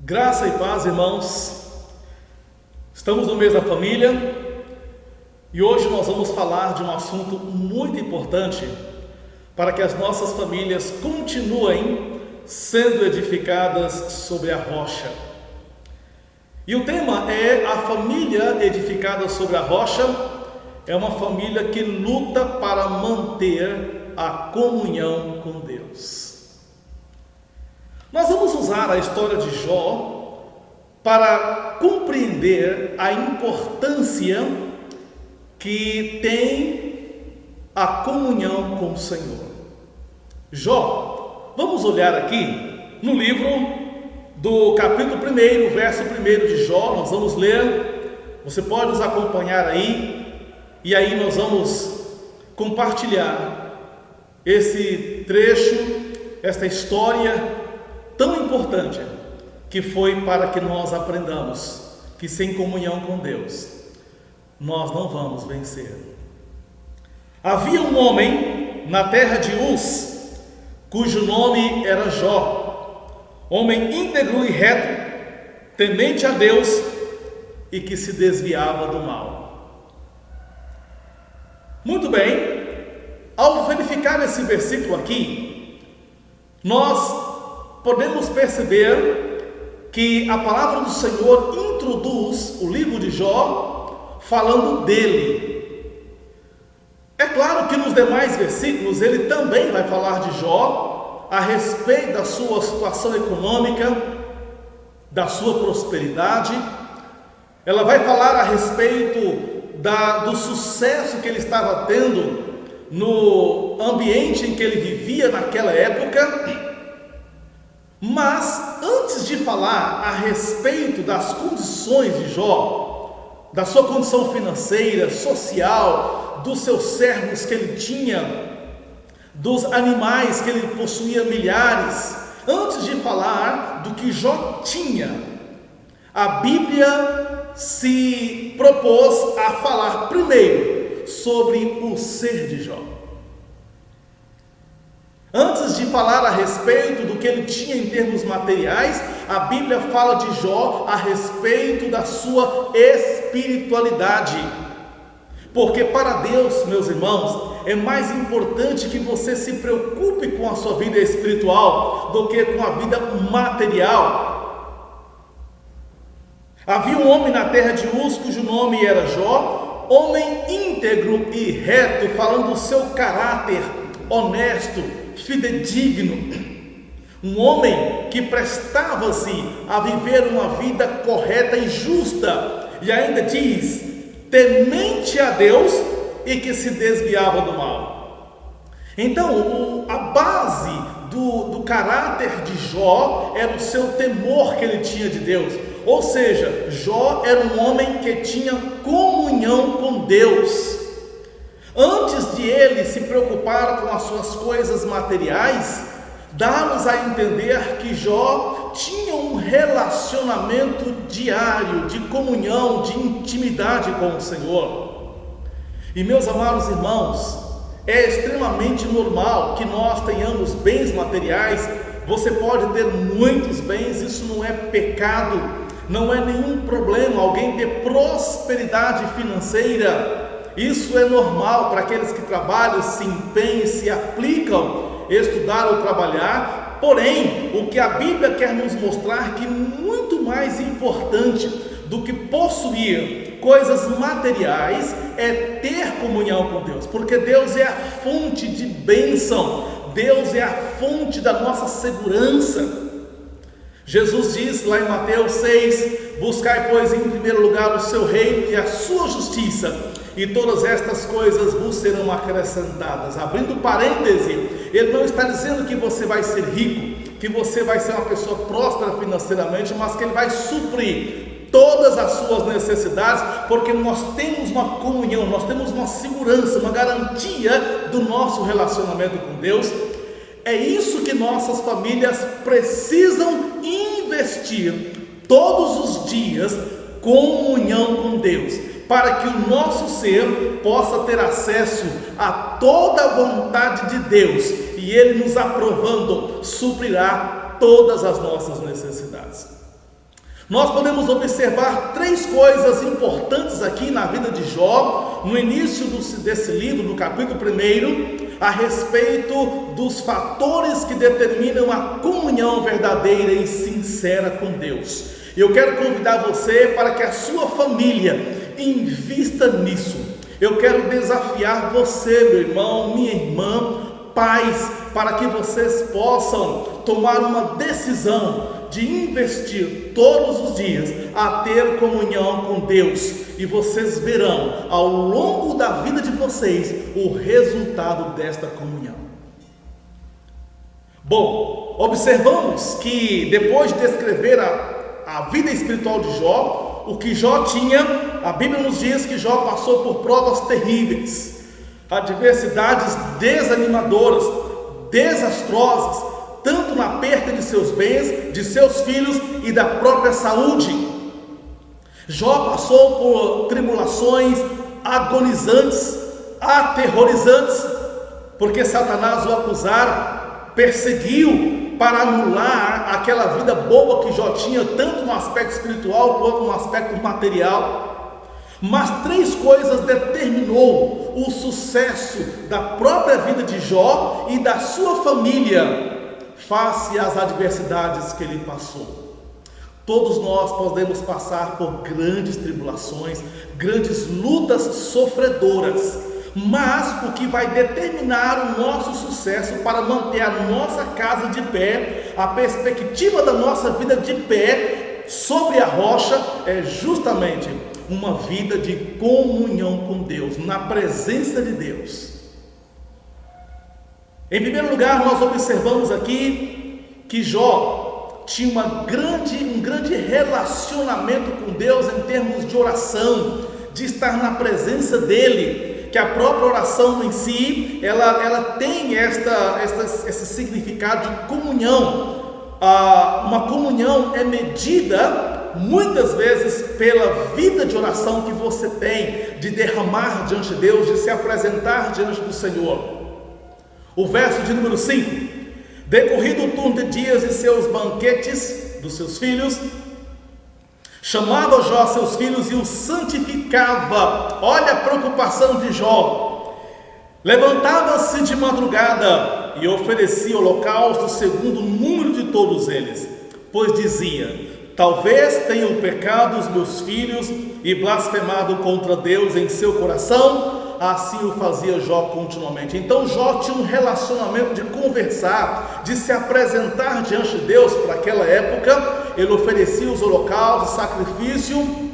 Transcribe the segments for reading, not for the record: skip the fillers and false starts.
Graça e paz, irmãos. Estamos no mês da família e hoje nós vamos falar de um assunto muito importante para que as nossas famílias continuem sendo edificadas sobre a rocha. E o tema é: a família edificada sobre a rocha é uma família que luta para manter a comunhão com Deus. Nós vamos usar a história de Jó para compreender a importância que tem a comunhão com o Senhor. Jó, vamos olhar aqui no livro do capítulo 1, verso 1 de Jó, nós vamos ler, você pode nos acompanhar aí, e aí nós vamos compartilhar esse trecho, esta história tão importante, que foi para que nós aprendamos que sem comunhão com Deus, nós não vamos vencer. Havia um homem na terra de Uz, cujo nome era Jó, homem íntegro e reto, temente a Deus e que se desviava do mal. Muito bem, ao verificar esse versículo aqui, nós podemos perceber que a palavra do Senhor introduz o livro de Jó falando dele. É claro que nos demais versículos ele também vai falar de Jó a respeito da sua situação econômica, da sua prosperidade. Ela vai falar a respeito do sucesso que ele estava tendo no ambiente em que ele vivia naquela época. Mas antes de falar a respeito das condições de Jó, da sua condição financeira, social, dos seus servos que ele tinha, dos animais que ele possuía milhares, antes de falar do que Jó tinha, a Bíblia se propôs a falar primeiro sobre o ser de Jó. Antes de falar a respeito do que ele tinha em termos materiais, a Bíblia fala de Jó a respeito da sua espiritualidade. Porque para Deus, meus irmãos, é mais importante que você se preocupe com a sua vida espiritual do que com a vida material. Havia um homem na terra de Uz, cujo nome era Jó, homem íntegro e reto, falando do seu caráter honesto, fidedigno, um homem que prestava-se a viver uma vida correta e justa, e ainda diz, temente a Deus e que se desviava do mal. Então, a base do caráter de Jó era o seu temor que ele tinha de Deus, ou seja, Jó era um homem que tinha comunhão com Deus. Antes de ele se preocupar com as suas coisas materiais, dá-nos a entender que Jó tinha um relacionamento diário, de comunhão, de intimidade com o Senhor. E meus amados irmãos, é extremamente normal que nós tenhamos bens materiais. Você pode ter muitos bens, isso não é pecado, não é nenhum problema alguém ter prosperidade financeira. Isso é normal para aqueles que trabalham, se empenham, se aplicam, estudar ou trabalhar. Porém, o que a Bíblia quer nos mostrar que muito mais importante do que possuir coisas materiais é ter comunhão com Deus, porque Deus é a fonte de bênção, Deus é a fonte da nossa segurança. Jesus diz lá em Mateus 6, buscai pois em primeiro lugar o seu reino e a sua justiça, e todas estas coisas vos serão acrescentadas. Abrindo parêntese, ele não está dizendo que você vai ser rico, que você vai ser uma pessoa próspera financeiramente, mas que ele vai suprir todas as suas necessidades, porque nós temos uma comunhão, nós temos uma segurança, uma garantia do nosso relacionamento com Deus. É isso que nossas famílias precisam investir todos os dias, comunhão com Deus, para que o nosso ser possa ter acesso a toda a vontade de Deus, e Ele nos aprovando suprirá todas as nossas necessidades. Nós podemos observar três coisas importantes aqui na vida de Jó, no início desse livro, no capítulo 1, a respeito dos fatores que determinam a comunhão verdadeira e sincera com Deus. Eu quero convidar você para que a sua família invista nisso. Eu quero desafiar você, meu irmão, minha irmã, pais, para que vocês possam tomar uma decisão de investir todos os dias a ter comunhão com Deus, e vocês verão ao longo da vida de vocês o resultado desta comunhão. Bom, observamos que depois de descrever a vida espiritual de Jó, o que Jó tinha, a Bíblia nos diz que Jó passou por provas terríveis, adversidades desanimadoras, desastrosas, tanto na perda de seus bens, de seus filhos e da própria saúde. Jó passou por tribulações agonizantes, aterrorizantes, porque Satanás o acusara, perseguiu para anular aquela vida boa que Jó tinha, tanto no aspecto espiritual quanto no aspecto material. Mas três coisas determinou o sucesso da própria vida de Jó e da sua família face às adversidades que ele passou. Todos nós podemos passar por grandes tribulações, grandes lutas sofredoras, mas o que vai determinar o nosso sucesso para manter a nossa casa de pé, a perspectiva da nossa vida de pé sobre a rocha, é justamente uma vida de comunhão com Deus, na presença de Deus. Em primeiro lugar, nós observamos aqui que Jó tinha um grande relacionamento com Deus em termos de oração, de estar na presença dele, que a própria oração em si, ela tem esse significado de comunhão. Uma comunhão é medida muitas vezes pela vida de oração que você tem, de derramar diante de Deus, de se apresentar diante do Senhor. O verso de número 5: decorrido o turno de dias e seus banquetes dos seus filhos, chamava Jó seus filhos e os santificava. Olha a preocupação de Jó. Levantava-se de madrugada e oferecia holocausto segundo o número de todos eles, pois dizia: talvez tenham pecado os meus filhos e blasfemado contra Deus em seu coração. Assim o fazia Jó continuamente. Então Jó tinha um relacionamento de conversar, de se apresentar diante de Deus. Para aquela época, ele oferecia os holocaustos, sacrifício,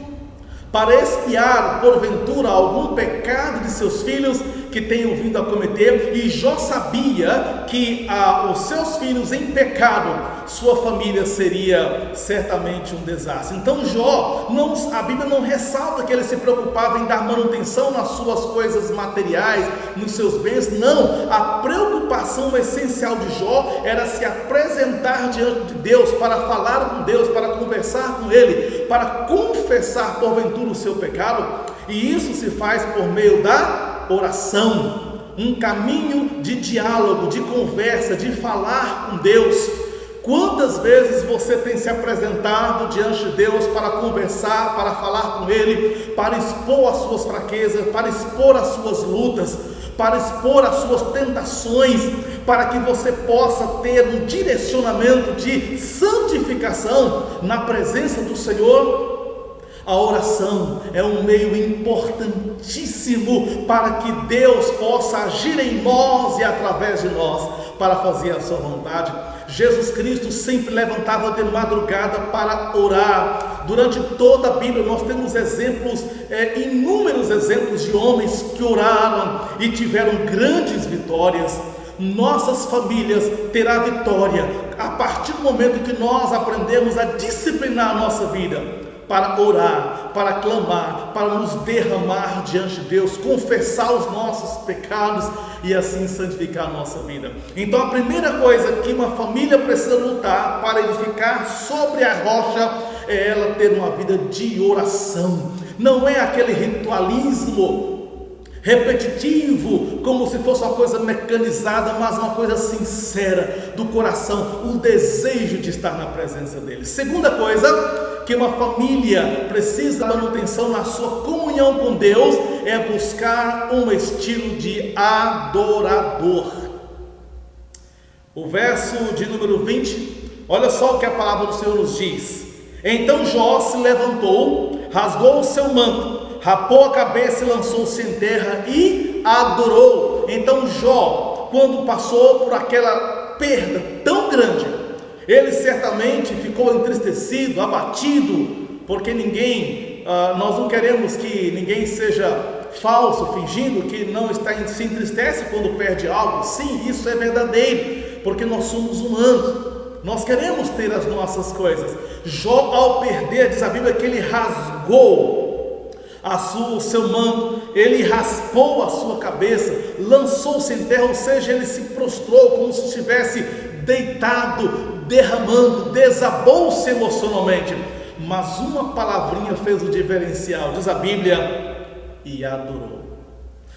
para expiar porventura algum pecado de seus filhos que tenham vindo a cometer. E Jó sabia que os seus filhos em pecado, sua família seria certamente um desastre. Então Jó, a Bíblia não ressalta que ele se preocupava em dar manutenção nas suas coisas materiais, nos seus bens. Não, a preocupação essencial de Jó era se apresentar diante de Deus, para falar com Deus, para conversar com Ele, para confessar porventura o seu pecado. E isso se faz por meio da oração, um caminho de diálogo, de conversa, de falar com Deus. Quantas vezes você tem se apresentado diante de Deus para conversar, para falar com Ele, para expor as suas fraquezas, para expor as suas lutas, para expor as suas tentações, para que você possa ter um direcionamento de santificação na presença do Senhor? A oração é um meio importantíssimo para que Deus possa agir em nós e através de nós, para fazer a sua vontade. Jesus Cristo sempre levantava de madrugada para orar. Durante toda a Bíblia nós temos exemplos, inúmeros exemplos de homens que oraram e tiveram grandes vitórias. Nossas famílias terão vitória a partir do momento que nós aprendemos a disciplinar a nossa vida para orar, para clamar, para nos derramar diante de Deus, confessar os nossos pecados e assim santificar a nossa vida. Então a primeira coisa que uma família precisa lutar para edificar sobre a rocha é ela ter uma vida de oração. Não é aquele ritualismo repetitivo, como se fosse uma coisa mecanizada, mas uma coisa sincera do coração, o desejo de estar na presença dele. Segunda coisa que uma família precisa de manutenção na sua comunhão com Deus é buscar um estilo de adorador. O verso de número 20, olha só o que a palavra do Senhor nos diz. Então Jó se levantou, rasgou o seu manto, rapou a cabeça e lançou-se em terra e adorou. Então Jó, quando passou por aquela perda tão grande, ele certamente ficou entristecido, abatido, porque nós não queremos que ninguém seja falso, fingindo que não se entristece quando perde algo. Sim, isso é verdadeiro, porque nós somos humanos, nós queremos ter as nossas coisas. Jó, ao perder, diz a Bíblia que ele rasgou o seu manto, ele raspou a sua cabeça, lançou-se em terra, ou seja, ele se prostrou como se estivesse deitado, derramando, desabou-se emocionalmente, mas uma palavrinha fez o diferencial, diz a Bíblia, e adorou.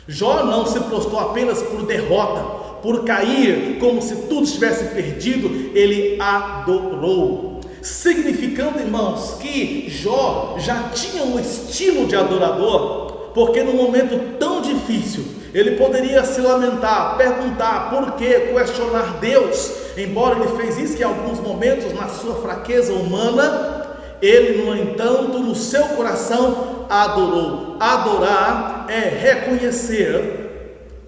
Jó não se prostrou apenas por derrota, por cair como se tudo estivesse perdido, ele adorou, significando, irmãos, que Jó já tinha um estilo de adorador, porque no momento tão difícil, ele poderia se lamentar, perguntar por quê, questionar Deus, embora ele fez isso em alguns momentos na sua fraqueza humana, ele, no entanto, no seu coração adorou. Adorar é reconhecer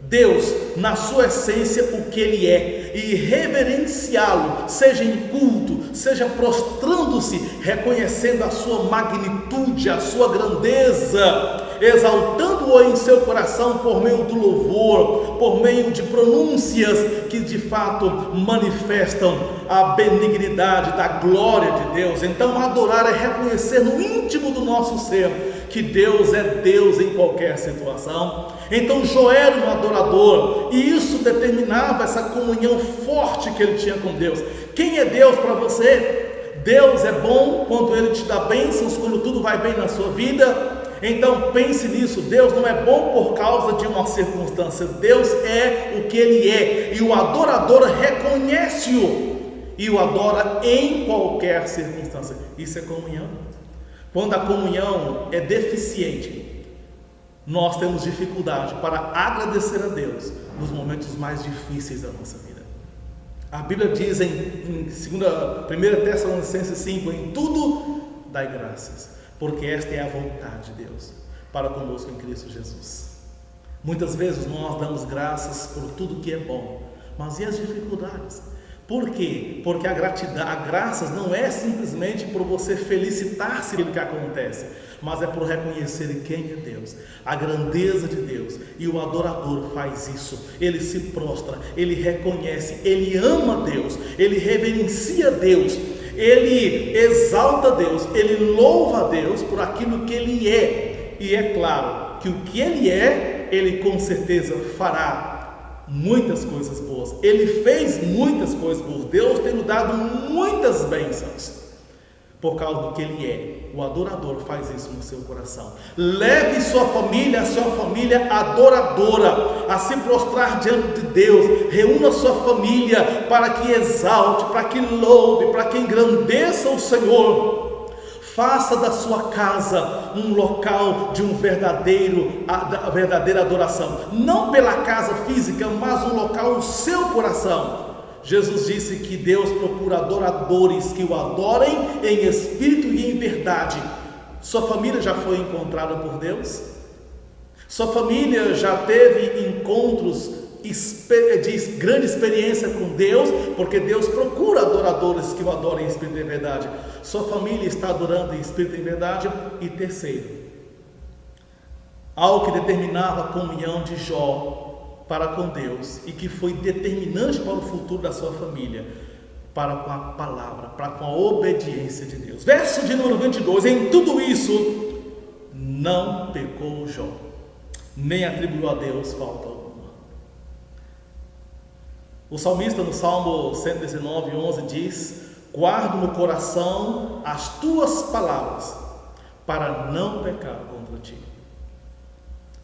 Deus na sua essência, o que Ele é, e reverenciá-lo, seja em culto, seja prostrando-se, reconhecendo a sua magnitude, a sua grandeza, exaltando-o em seu coração por meio do louvor, por meio de pronúncias que de fato manifestam a benignidade da glória de Deus. Então adorar é reconhecer no íntimo do nosso ser que Deus é Deus em qualquer situação. Então Jó era um adorador, e isso determinava essa comunhão forte que ele tinha com Deus. Quem é Deus para você? Deus é bom quando Ele te dá bênçãos, quando tudo vai bem na sua vida. Então pense nisso, Deus não é bom por causa de uma circunstância, Deus é o que Ele é, e o adorador reconhece-o, e o adora em qualquer circunstância. Isso é comunhão. Quando a comunhão é deficiente, nós temos dificuldade para agradecer a Deus nos momentos mais difíceis da nossa vida. A Bíblia diz em 1 Tessalonicenses 5, em tudo dai graças, porque esta é a vontade de Deus para conosco em Cristo Jesus. Muitas vezes nós damos graças por tudo que é bom, mas e as dificuldades? Por quê? Porque a graças não é simplesmente por você felicitar-se pelo que acontece, mas é por reconhecer quem é Deus, a grandeza de Deus. E o adorador faz isso, ele se prostra, ele reconhece, ele ama Deus, ele reverencia Deus, ele exalta Deus, ele louva a Deus por aquilo que Ele é. E é claro que o que Ele é, Ele com certeza fará muitas coisas boas. Ele fez muitas coisas boas. Deus tem nos dado muitas bênçãos por causa do que Ele é. O adorador faz isso no seu coração. Leve sua família, a sua família adoradora, a se prostrar diante de Deus. Reúna sua família para que exalte, para que louve, para que engrandeça o Senhor. Faça da sua casa um local de verdadeira adoração, não pela casa física, mas um local no seu coração. Jesus disse que Deus procura adoradores que o adorem em espírito e em verdade. Sua família já foi encontrada por Deus? Sua família já teve encontros de grande experiência com Deus? Porque Deus procura adoradores que o adorem em espírito e em verdade. Sua família está adorando em espírito e em verdade? E terceiro, algo que determinava a comunhão de Jó para com Deus e que foi determinante para o futuro da sua família, para com a palavra, para com a obediência de Deus. Verso de número 22, em tudo isso não pecou Jó, nem atribuiu a Deus falta alguma. O salmista no Salmo 119, 11 diz: guardo no coração as tuas palavras para não pecar contra ti.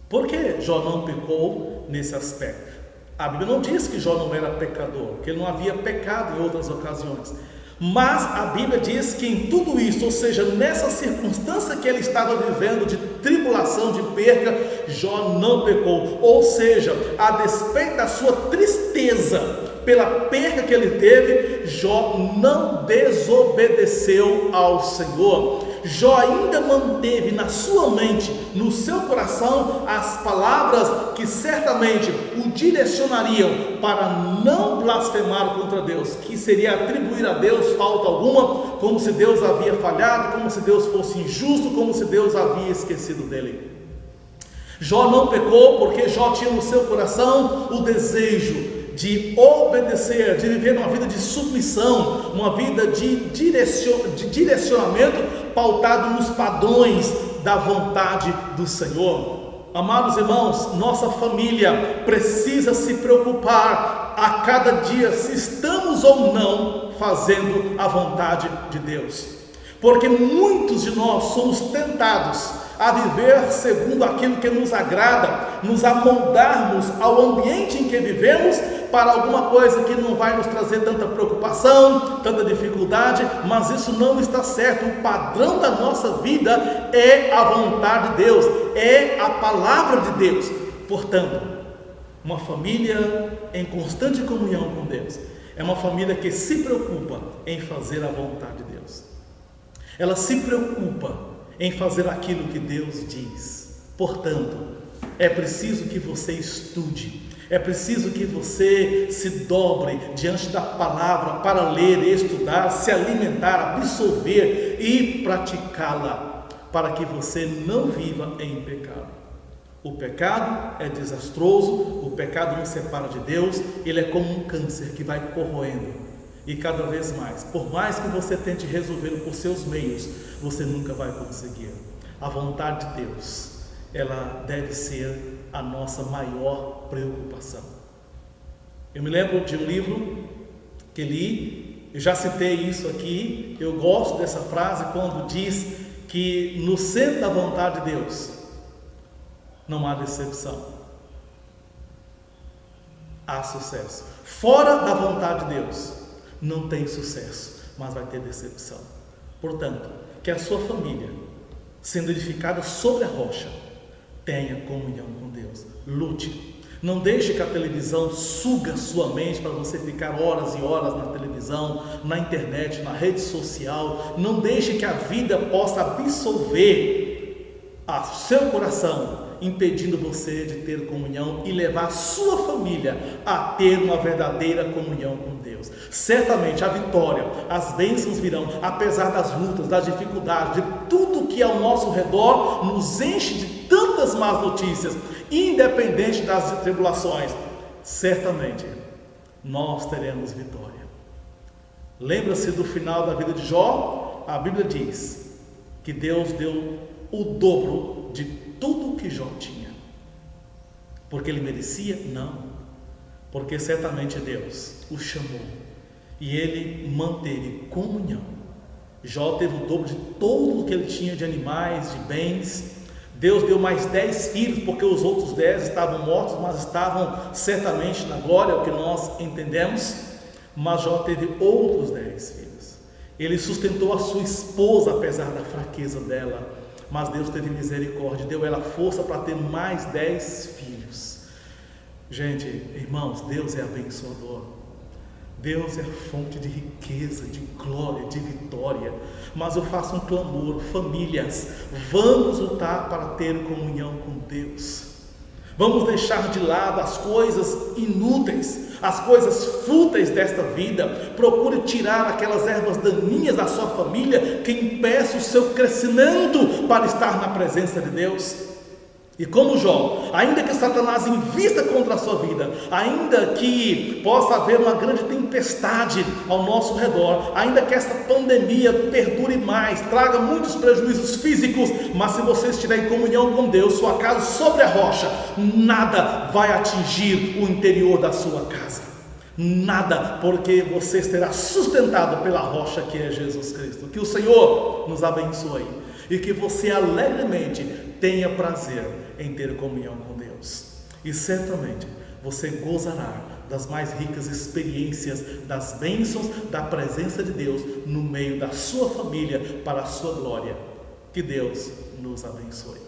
Por que Jó não pecou nesse aspecto? A Bíblia não diz que Jó não era pecador, que ele não havia pecado em outras ocasiões. Mas a Bíblia diz que em tudo isso, ou seja, nessa circunstância que ele estava vivendo de tribulação, de perca, Jó não pecou. Ou seja, a despeito da sua tristeza pela perca que ele teve, Jó não desobedeceu ao Senhor. Jó ainda manteve na sua mente, no seu coração, as palavras que certamente o direcionariam para não blasfemar contra Deus, que seria atribuir a Deus falta alguma, como se Deus havia falhado, como se Deus fosse injusto, como se Deus havia esquecido dele. Jó não pecou porque Jó tinha no seu coração o desejo de obedecer, de viver uma vida de submissão, uma vida de direcionamento pautado nos padrões da vontade do Senhor. Amados irmãos, nossa família precisa se preocupar a cada dia se estamos ou não fazendo a vontade de Deus, porque muitos de nós somos tentados a viver segundo aquilo que nos agrada, nos amoldarmos ao ambiente em que vivemos para alguma coisa que não vai nos trazer tanta preocupação, tanta dificuldade, mas isso não está certo. O padrão da nossa vida é a vontade de Deus, é a palavra de Deus. Portanto, uma família em constante comunhão com Deus é uma família que se preocupa em fazer a vontade de Deus. Ela se preocupa em fazer aquilo que Deus diz. Portanto, é preciso que você estude, é preciso que você se dobre diante da palavra para ler, estudar, se alimentar, absorver e praticá-la, para que você não viva em pecado. O pecado é desastroso, o pecado nos separa de Deus, ele é como um câncer que vai corroendo. E cada vez mais, por mais que você tente resolvê-lo por seus meios, você nunca vai conseguir. A vontade de Deus, ela deve ser a nossa maior preocupação. Eu me lembro de um livro que li, eu já citei isso aqui, eu gosto dessa frase quando diz que no centro da vontade de Deus não há decepção, há sucesso. Fora da vontade de Deus não tem sucesso, mas vai ter decepção. Portanto, que a sua família, sendo edificada sobre a rocha, tenha comunhão com Deus. Lute. Não deixe que a televisão suga sua mente para você ficar horas e horas na televisão, na internet, na rede social. Não deixe que a vida possa absorver o seu coração, impedindo você de ter comunhão e levar a sua família a ter uma verdadeira comunhão com Deus. Certamente a vitória, as bênçãos virão, apesar das lutas, das dificuldades, de tudo que ao nosso redor nos enche de tantas más notícias, independente das tribulações. Certamente nós teremos vitória. Lembra-se do final da vida de Jó? A Bíblia diz que Deus deu o dobro de tudo que Jó tinha. Porque ele merecia? Não. Porque certamente Deus o chamou e ele manteve comunhão. Jó teve o dobro de tudo que ele tinha de animais, de bens. Deus deu mais 10 filhos, porque os outros 10 estavam mortos, mas estavam certamente na glória, é o que nós entendemos. Mas Jó teve outros 10 filhos. Ele sustentou a sua esposa, apesar da fraqueza dela, mas Deus teve misericórdia, deu ela força para ter mais 10 filhos. Gente, irmãos, Deus é abençoador. Deus é fonte de riqueza, de glória, de vitória. Mas eu faço um clamor: famílias, vamos lutar para ter comunhão com Deus. Vamos deixar de lado as coisas inúteis, as coisas fúteis desta vida. Procure tirar aquelas ervas daninhas da sua família que impeçam o seu crescimento para estar na presença de Deus. E como Jó, ainda que Satanás invista contra a sua vida, ainda que possa haver uma grande tempestade ao nosso redor, ainda que esta pandemia perdure mais, traga muitos prejuízos físicos, mas se você estiver em comunhão com Deus, sua casa sobre a rocha, nada vai atingir o interior da sua casa. Nada, porque você será sustentado pela rocha que é Jesus Cristo. Que o Senhor nos abençoe e que você alegremente tenha prazer em ter comunhão com Deus. E certamente você gozará das mais ricas experiências, das bênçãos da presença de Deus no meio da sua família, para a sua glória. Que Deus nos abençoe.